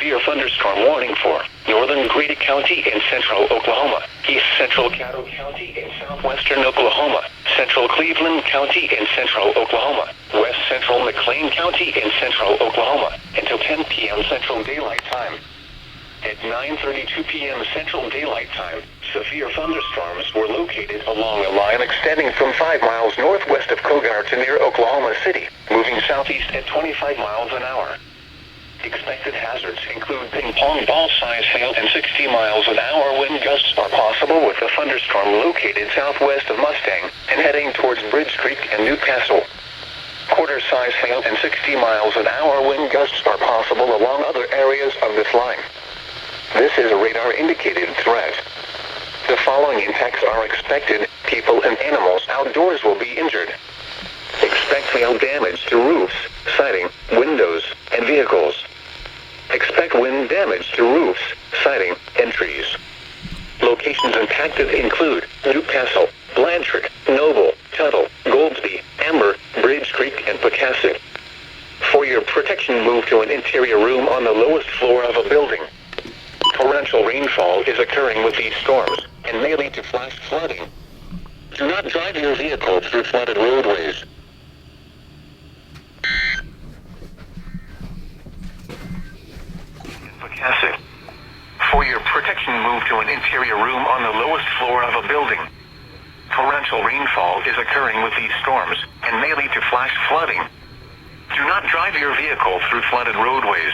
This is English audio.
severe thunderstorm warning for northern Grady County in central Oklahoma, east central Caddo County in southwestern Oklahoma, central Cleveland County in central Oklahoma, west central McClain County in central Oklahoma, until 10 p.m. Central Daylight Time. At 9:32 p.m. Central Daylight Time, severe thunderstorms were located along a line extending from 5 miles northwest of Cogar to near Oklahoma City, moving southeast at 25 miles an hour. Expected hazards include ping-pong ball-size hail and 60 miles an hour wind gusts are possible, with the thunderstorm located southwest of Mustang and heading towards Bridge Creek and Newcastle. Quarter-size hail and 60 miles an hour wind gusts are possible along other areas of this line. This is a radar-indicated threat. The following impacts are expected. People and animals outdoors will be injured. Expect hail damage to roofs, siding, windows, and vehicles. Expect wind damage to roofs, siding, and trees. Locations impacted include Newcastle, Blanchard, Noble, Tuttle, Goldsby, Amber, Bridge Creek, and Pocasset. For your protection, move to an interior room on the lowest floor of a building. Torrential rainfall is occurring with these storms and may lead to flash flooding. Do not drive your vehicle through flooded roadways. Pocasset. For your protection, move to an interior room on the lowest floor of a building. Torrential rainfall is occurring with these storms and may lead to flash flooding. Do not drive your vehicle through flooded roadways.